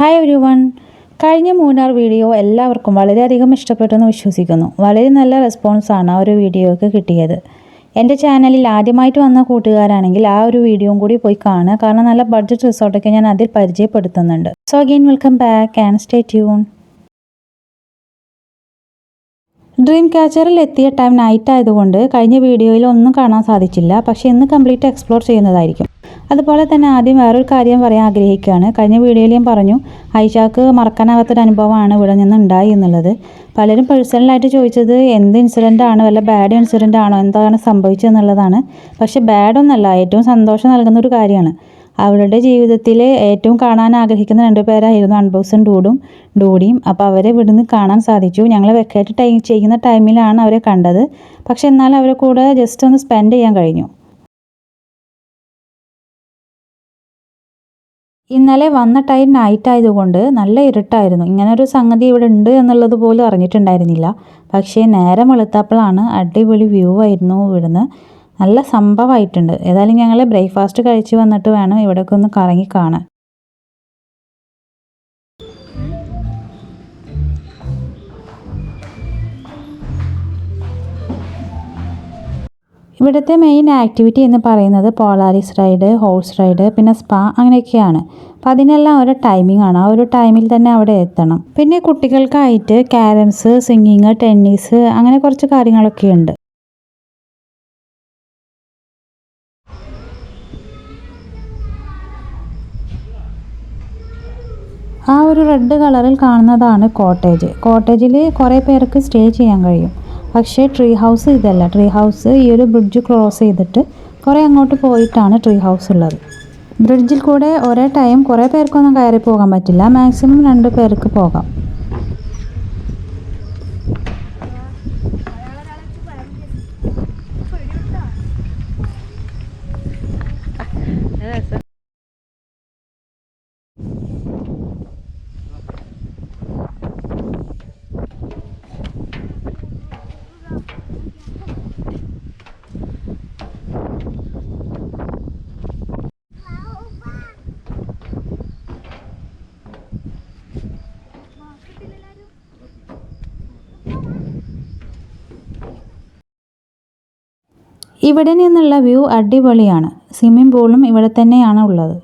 Hi every one. കഴിഞ്ഞ Munnar video എല്ലാവർക്കും വളരെയധികം ഇഷ്ടപ്പെട്ടെന്ന് വിശ്വസിക്കുന്നു. വളരെ നല്ല റെസ്പോൺസാണ് ആ ഒരു വീഡിയോയ്ക്ക് കിട്ടിയത്. എൻ്റെ ചാനലിൽ ആദ്യമായിട്ട് വന്ന കൂട്ടുകാരാണെങ്കിൽ ആ ഒരു വീഡിയോയും കൂടി പോയി കാണുക. കാരണം നല്ല ബഡ്ജറ്റ് റിസോർട്ടൊക്കെ ഞാൻ അതിൽ പരിചയപ്പെടുത്തുന്നുണ്ട്. So again welcome back and stay tune. Dream ക്യാച്ചറിൽ എത്തിയ ടൈം നൈറ്റ് ആയതുകൊണ്ട് കഴിഞ്ഞ വീഡിയോയിൽ ഒന്നും കാണാൻ സാധിച്ചില്ല. പക്ഷേ ഇന്ന് കംപ്ലീറ്റ് എക്സ്പ്ലോർ ചെയ്യുന്നതായിരിക്കും. അതുപോലെ തന്നെ ആദ്യം വേറൊരു കാര്യം പറയാൻ ആഗ്രഹിക്കുകയാണ്. കഴിഞ്ഞ വീഡിയോയിൽ ഞാൻ പറഞ്ഞു ഐഷാക്ക് മറക്കാനാവാത്തൊരു അനുഭവമാണ് ഇവിടെ നിന്ന് ഉണ്ടായി എന്നുള്ളത്. പലരും പേഴ്സണലായിട്ട് ചോദിച്ചത് എന്ത് ഇൻസിഡൻ്റ് ആണ്, വല്ല ബാഡ് ഇൻസിഡൻ്റ് ആണോ, എന്താണ് സംഭവിച്ചതെന്നുള്ളതാണ്. പക്ഷേ ബാഡൊന്നല്ല, ഏറ്റവും സന്തോഷം നൽകുന്ന ഒരു കാര്യമാണ്. അവളുടെ ജീവിതത്തിൽ ഏറ്റവും കാണാൻ ആഗ്രഹിക്കുന്ന രണ്ടു പേരായിരുന്നു അൺബോക്സും ഡൂഡിയും. അപ്പോൾ അവരെ ഇവിടുന്ന് കാണാൻ സാധിച്ചു. ഞങ്ങൾ വെക്കേറ്റ് ചെയ്യുന്ന ടൈമിലാണ് അവരെ കണ്ടത്. പക്ഷെ എന്നാൽ അവരെ കൂടെ ജസ്റ്റ് ഒന്ന് സ്പെൻഡ് ചെയ്യാൻ കഴിഞ്ഞു. ഇന്നലെ വന്ന ടൈം നൈറ്റ് ആയതുകൊണ്ട് നല്ല ഇരുട്ടായിരുന്നു. ഇങ്ങനൊരു സംഗതി ഇവിടെ ഉണ്ട് എന്നുള്ളത് പോലും അറിഞ്ഞിട്ടുണ്ടായിരുന്നില്ല. പക്ഷേ നേരം വെളുത്തപ്പോഴാണ് അടിപൊളി വ്യൂ ആയിരുന്നു ഇവിടുന്ന്. നല്ല സംഭവമായിട്ടുണ്ട്. ഏതായാലും ഞങ്ങൾ ബ്രേക്ക്ഫാസ്റ്റ് കഴിച്ച് വന്നിട്ട് വേണം ഇവിടെയൊക്കെ ഒന്ന് കറങ്ങി കാണാൻ. ഇവിടുത്തെ മെയിൻ ആക്ടിവിറ്റി എന്ന് പറയുന്നത് പോളാരിസ് റൈഡ്, ഹോഴ്സ് റൈഡ്, പിന്നെ സ്പാ അങ്ങനെയൊക്കെയാണ്. അപ്പം അതിനെല്ലാം ഒരു ടൈമിംഗ് ആണ്. ആ ഒരു ടൈമിൽ തന്നെ അവിടെ എത്തണം. പിന്നെ കുട്ടികൾക്കായിട്ട് ക്യാരംസ്, സിംഗിങ്, ടെന്നീസ് അങ്ങനെ കുറച്ച് കാര്യങ്ങളൊക്കെ ഉണ്ട്. ആ ഒരു റെഡ് കളറിൽ കാണുന്നതാണ് കോട്ടേജിൽ കുറേ പേർക്ക് സ്റ്റേ ചെയ്യാൻ കഴിയും. പക്ഷേ ട്രീ ഹൗസ് ഇതല്ല. ട്രീ ഹൗസ് ഈ ഒരു ബ്രിഡ്ജ് ക്രോസ് ചെയ്തിട്ട് കുറേ അങ്ങോട്ട് പോയിട്ടാണ് ട്രീ ഹൗസ് ഉള്ളത്. ബ്രിഡ്ജിൽ കൂടെ ഒരേ ടൈം കുറേ പേർക്കൊന്നും കയറി പോകാൻ പറ്റില്ല. മാക്സിമം 2 പേർക്ക് പോകാം. ഇവിടെ നിന്നുള്ള വ്യൂ അടിപൊളിയാണ്. സ്വിമ്മിംഗ് പൂളും ഇവിടെ തന്നെയാണ് ഉള്ളത്.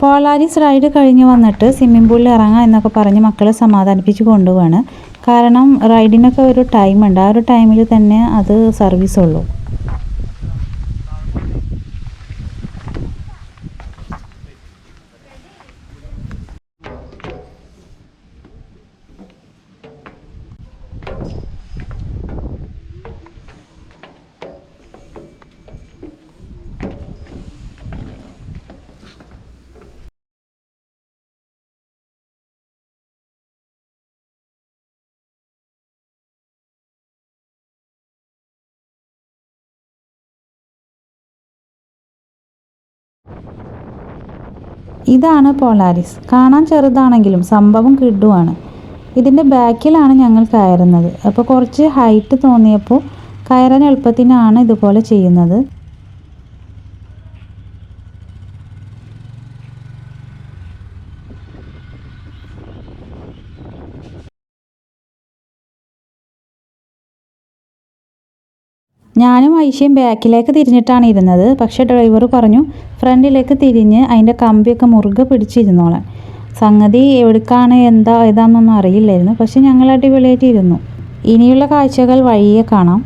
പോളാരിസ് റൈഡ് കഴിഞ്ഞ് വന്നിട്ട് സ്വിമ്മിംഗ് പൂളിൽ ഇറങ്ങാം എന്നൊക്കെ പറഞ്ഞ് മക്കളെ സമാധാനിപ്പിച്ച് കൊണ്ടുപോവാണ്. കാരണം റൈഡിനൊക്കെ ഒരു ടൈമുണ്ട്. ആ ഒരു ടൈമിൽ തന്നെ അത് സർവീസ് ഉള്ളൂ. ഇതാണ് പോളാരിസ്. കാണാൻ ചെറുതാണെങ്കിലും സംഭവം കിടുവാണ്. ഇതിൻ്റെ ബാക്കിലാണ് ഞങ്ങൾ കയറുന്നത്. അപ്പോൾ കുറച്ച് ഹൈറ്റ് തോന്നിയപ്പോൾ കയറാൻ എളുപ്പത്തിനാണ് ഇതുപോലെ ചെയ്യുന്നത്. ഞാനും ഐഷയും ബാക്കിലേക്ക് തിരിഞ്ഞിട്ടാണ് ഇരുന്നത്. പക്ഷേ ഡ്രൈവർ പറഞ്ഞു ഫ്രണ്ടിലേക്ക് തിരിഞ്ഞ് അതിൻ്റെ കമ്പിയൊക്കെ മുറുകെ പിടിച്ചിരുന്നോളാൻ. സംഗതി എവിടേക്കാണ് ഏതാണെന്നൊന്നും അറിയില്ലായിരുന്നു. പക്ഷെ ഞങ്ങൾ അടിപൊളിയായിട്ട് ഇരുന്നു. ഇനിയുള്ള കാഴ്ചകൾ വഴിയെ കാണാം.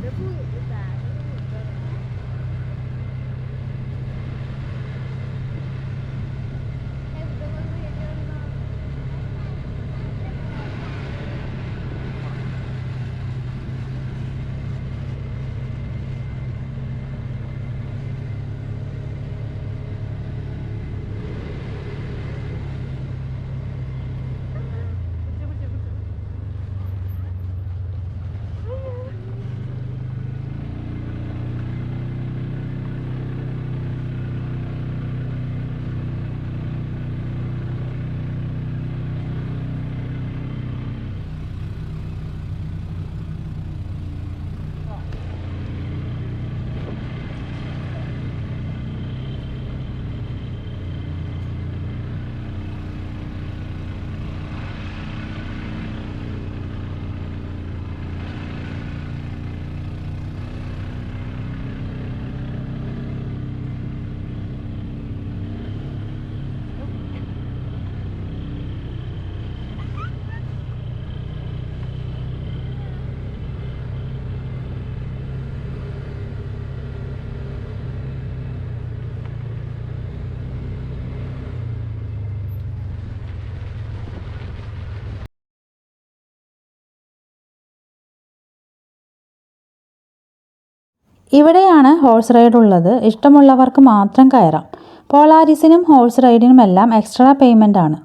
ഇവിടെയാണ് ഹോഴ്സ് റൈഡ് ഉള്ളത്. ഇഷ്ടമുള്ളവർക്ക് മാത്രം കയറാം. പോളാരിസിനും ഹോഴ്സ് റൈഡിനുമെല്ലാം എക്സ്ട്രാ പേയ്മെൻ്റ് ആണ്.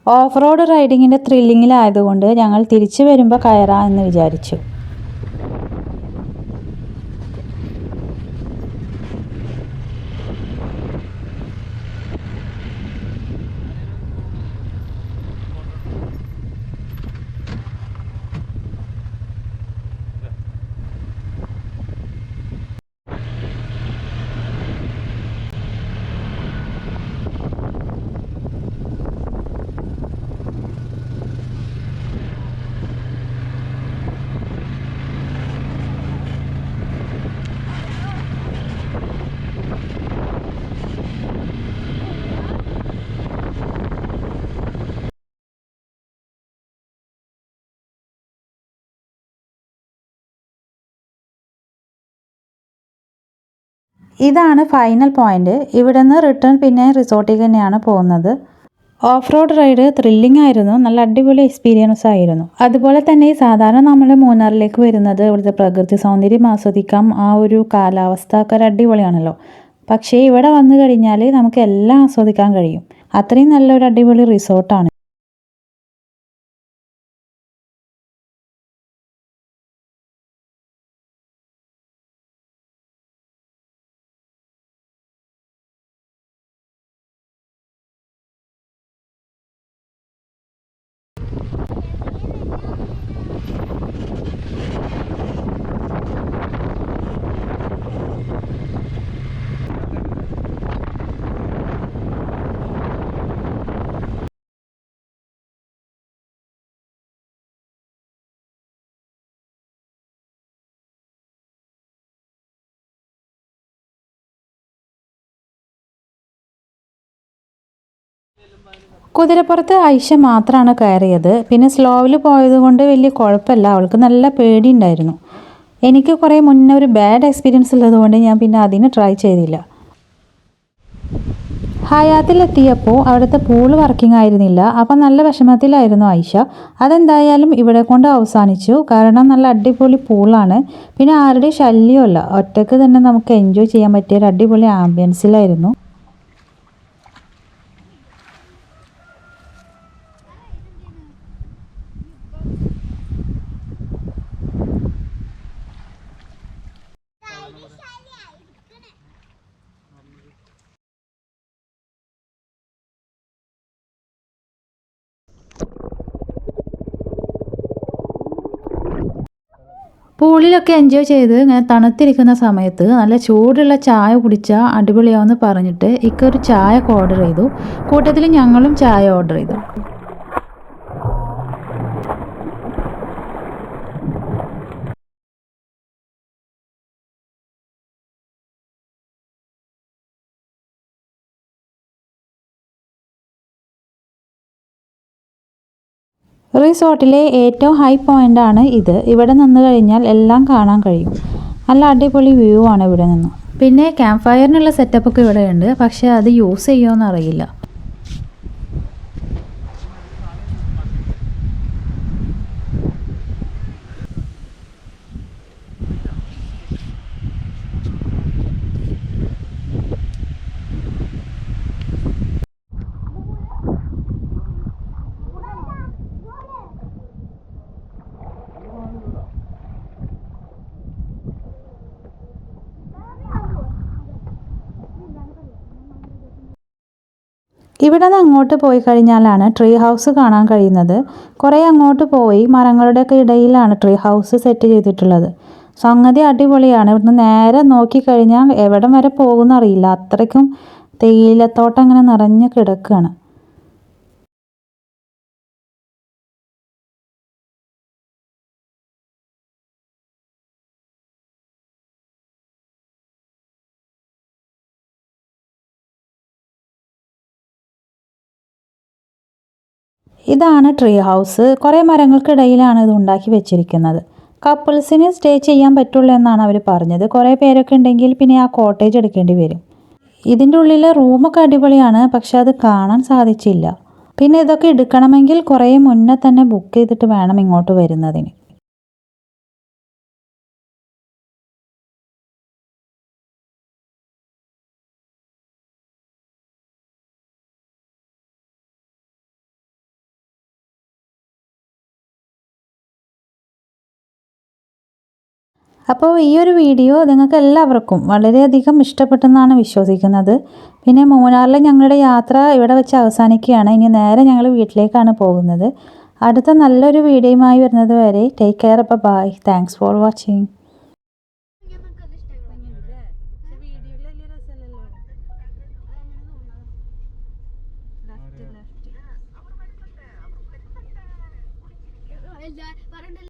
ഓഫ് റോഡ് റൈഡിങ്ങിൻ്റെ ത്രില്ലിങ്ങിലായതുകൊണ്ട് ഞങ്ങൾ തിരിച്ചു വരുമ്പോൾ കയറാമെന്ന് വിചാരിച്ചു. ഇതാണ് ഫൈനൽ പോയിന്റ്. ഇവിടെ നിന്ന് റിട്ടേൺ പിന്നെ റിസോർട്ടിൽ തന്നെയാണ് പോകുന്നത്. ഓഫ് റോഡ് റൈഡ് ത്രില്ലിംഗ് ആയിരുന്നു. നല്ല അടിപൊളി എക്സ്പീരിയൻസ് ആയിരുന്നു. അതുപോലെ തന്നെ സാധാരണ നമ്മൾ മൂന്നാറിലേക്ക് വരുന്നത് ഇവിടുത്തെ പ്രകൃതി സൗന്ദര്യം ആസ്വദിക്കാം, ആ ഒരു കാലാവസ്ഥ ഒക്കെ അടിപൊളിയാണല്ലോ. പക്ഷേ ഇവിടെ വന്നു കഴിഞ്ഞാൽ നമുക്ക് എല്ലാം ആസ്വദിക്കാൻ കഴിയും. അത്രയും നല്ലൊരു അടിപൊളി റിസോർട്ടാണ്. കുതിരപ്പുറത്ത് ഐഷ മാത്രമാണ് കയറിയത്. പിന്നെ സ്ലോവിൽ പോയതുകൊണ്ട് വലിയ കുഴപ്പമില്ല, അവൾക്ക് നല്ല പേടിയുണ്ടായിരുന്നു. എനിക്ക് കുറേ മുന്നേ ഒരു ബാഡ് എക്സ്പീരിയൻസ് ഉള്ളതുകൊണ്ട് ഞാൻ പിന്നെ അതിന് ട്രൈ ചെയ്തില്ല. ഹയാത്തിലെത്തിയപ്പോൾ അവിടുത്തെ പൂള് വർക്കിംഗ് ആയിരുന്നില്ല. അപ്പം നല്ല വിഷമത്തിലായിരുന്നു ഐഷ. അതെന്തായാലും ഇവിടെ കൊണ്ട് അവസാനിച്ചു. കാരണം നല്ല അടിപൊളി പൂളാണ്. പിന്നെ ആരുടെയും ശല്യമല്ല, ഒറ്റയ്ക്ക് തന്നെ നമുക്ക് എൻജോയ് ചെയ്യാൻ പറ്റിയ ഒരു അടിപൊളി ആംബിയൻസിലായിരുന്നു. പൂളിലൊക്കെ എൻജോയ് ചെയ്ത് ഇങ്ങനെ തണുത്തിരിക്കുന്ന സമയത്ത് നല്ല ചൂടുള്ള ചായ കുടിച്ചാൽ അടിപൊളിയാവെന്ന് പറഞ്ഞിട്ട് ഇക്കൊരു ചായ ഓർഡർ ചെയ്തു. കൂട്ടത്തിൽ ഞങ്ങളും ചായ ഓർഡർ ചെയ്തു. റിസോർട്ടിലെ ഏറ്റവും ഹൈ പോയിൻ്റാണ് ഇത്. ഇവിടെ നിന്ന് കഴിഞ്ഞാൽ എല്ലാം കാണാൻ കഴിയും. നല്ല അടിപൊളി വ്യൂ ആണ് ഇവിടെ നിന്ന്. പിന്നെ ക്യാമ്പ് ഫയറിനുള്ള സെറ്റപ്പൊക്കെ ഇവിടെ ഉണ്ട്, പക്ഷേ അത് യൂസ് ചെയ്യുമോയെന്ന് അറിയില്ല. ഇവിടെ നിന്ന് അങ്ങോട്ട് പോയി കഴിഞ്ഞാലാണ് ട്രീ ഹൗസ് കാണാൻ കഴിയുന്നത്. കുറേ അങ്ങോട്ട് പോയി മരങ്ങളുടെയൊക്കെ ഇടയിലാണ് ട്രീ ഹൗസ് സെറ്റ് ചെയ്തിട്ടുള്ളത്. സംഗതി അടിപൊളിയാണ്. ഇവിടുന്ന് നേരെ നോക്കിക്കഴിഞ്ഞാൽ എവിടം വരെ പോകുമെന്ന് അറിയില്ല, അത്രയ്ക്കും തേയിലത്തോട്ടം അങ്ങനെ നിറഞ്ഞ് കിടക്കുകയാണ്. ഇതാണ് ട്രീ ഹൗസ്. കുറേ മരങ്ങൾക്കിടയിലാണ് ഇത് ഉണ്ടാക്കി വെച്ചിരിക്കുന്നത്. കപ്പിൾസിന് സ്റ്റേ ചെയ്യാൻ പറ്റുള്ളൂ എന്നാണ് അവർ പറഞ്ഞത്. കുറേ പേരൊക്കെ ഉണ്ടെങ്കിൽ പിന്നെ ആ കോട്ടേജ് എടുക്കേണ്ടി വരും. ഇതിൻ്റെ ഉള്ളിലെ റൂമൊക്കെ അടിപൊളിയാണ്, പക്ഷെ അത് കാണാൻ സാധിച്ചില്ല. പിന്നെ ഇതൊക്കെ എടുക്കണമെങ്കിൽ കുറേ മുന്നേ തന്നെ ബുക്ക് ചെയ്തിട്ട് വേണം ഇങ്ങോട്ട് വരുന്നതിന്. അപ്പോൾ ഈ ഒരു വീഡിയോ നിങ്ങൾക്ക് എല്ലാവർക്കും വളരെയധികം ഇഷ്ടപ്പെട്ടെന്നാണ് വിശ്വസിക്കുന്നത്. പിന്നെ മൂന്നാറിലെ ഞങ്ങളുടെ യാത്ര ഇവിടെ വെച്ച് അവസാനിക്കുകയാണ്. ഇനി നേരെ ഞങ്ങൾ വീട്ടിലേക്കാണ് പോകുന്നത്. അടുത്ത നല്ലൊരു വീഡിയോയുമായി വരുന്നത് വരെ ടേക്ക് കെയർ. അപ്പോൾ ബൈ. Thanks for watching.